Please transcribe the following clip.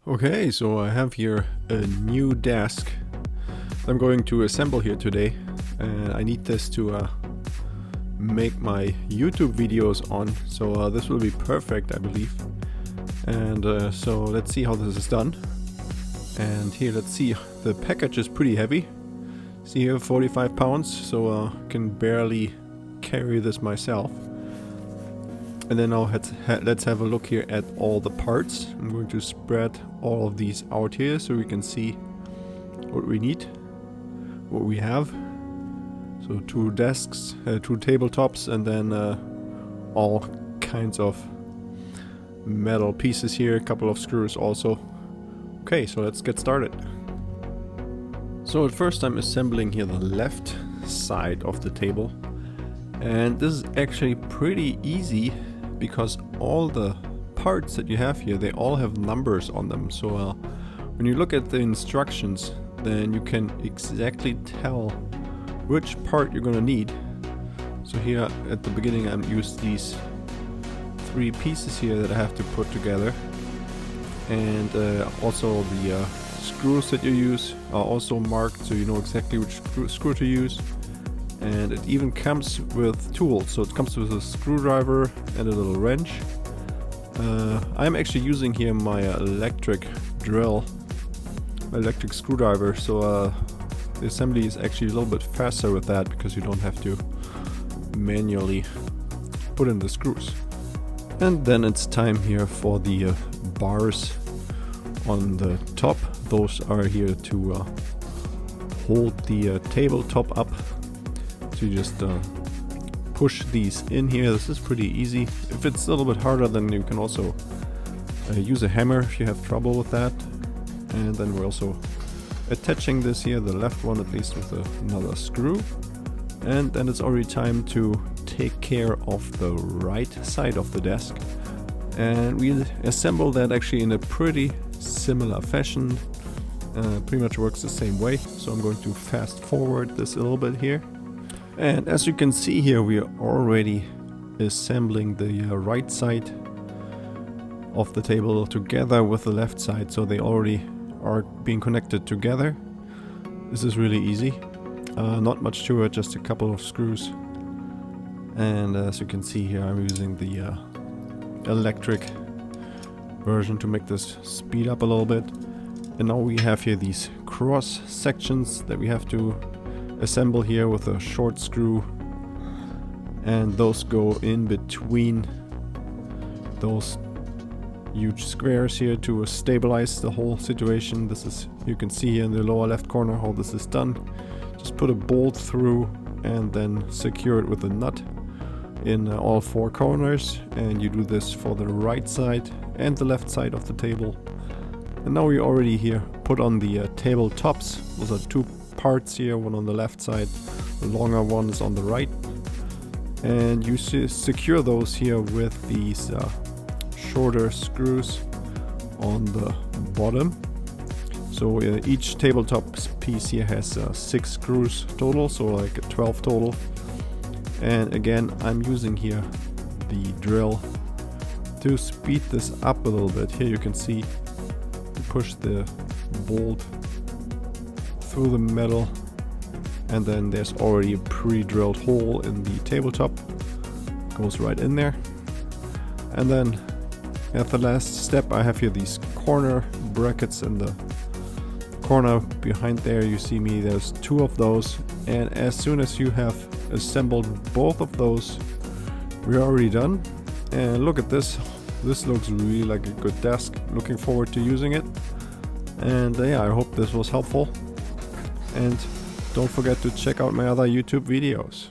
Okay, so I have here a new desk I'm going to assemble here today, and I need this to make my YouTube videos on, so this will be perfect, I believe. And so let's see how this is done. And here, let's see, the package is pretty heavy. See here, 45 pounds, so I can barely carry this myself. And then now let's have a look here at all the parts. I'm going to spread all of these out here so we can see what we need, what we have. So two desks, two tabletops, and then all kinds of metal pieces here, a couple of screws also. Okay, so let's get started. So at first I'm assembling here the left side of the table. And this is actually pretty easy, because all the parts that you have here, they all have numbers on them. So when you look at the instructions, then you can exactly tell which part you're gonna need. So here at the beginning I'm used these three pieces here that I have to put together. And also the screws that you use are also marked, so you know exactly which screw to use. And it even comes with tools, so it comes with a screwdriver and a little wrench. I'm actually using here my electric drill, my electric screwdriver, so the assembly is actually a little bit faster with that, because you don't have to manually put in the screws. And then it's time here for the bars on the top. Those are here to hold the tabletop up. So you just push these in here. This is pretty easy. If it's a little bit harder, then you can also use a hammer if you have trouble with that. And then we're also attaching this here, the left one at least, with another screw. And then it's already time to take care of the right side of the desk. And we assemble that actually in a pretty similar fashion. Pretty much works the same way. So I'm going to fast forward this a little bit here. And as you can see here, we are already assembling the right side of the table together with the left side, so they already are being connected together. This is really easy. Not much to it, just a couple of screws. And as you can see here, I'm using the electric version to make this speed up a little bit. And now we have here these cross sections that we have to assemble here with a short screw, and those go in between those huge squares here to stabilize the whole situation. This is, you can see here in the lower left corner how this is done. Just put a bolt through and then secure it with a nut in all four corners, and you do this for the right side and the left side of the table. And now we already here put on the tabletops. Those are two parts here, one on the left side, the longer one is on the right, and you secure those here with these shorter screws on the bottom. So each tabletop piece here has 6 screws total, so like 12 total. And again, I'm using here the drill to speed this up a little bit. Here you can see you push the bolt through the metal, and then there's already a pre-drilled hole in the tabletop. Goes right in there. And then at the last step, I have here these corner brackets in the corner behind there. You see me, there's 2 of those, and as soon as you have assembled both of those, we're already done. And look at this. This looks really like a good desk. Looking forward to using it. And yeah, I hope this was helpful. And don't forget to check out my other YouTube videos.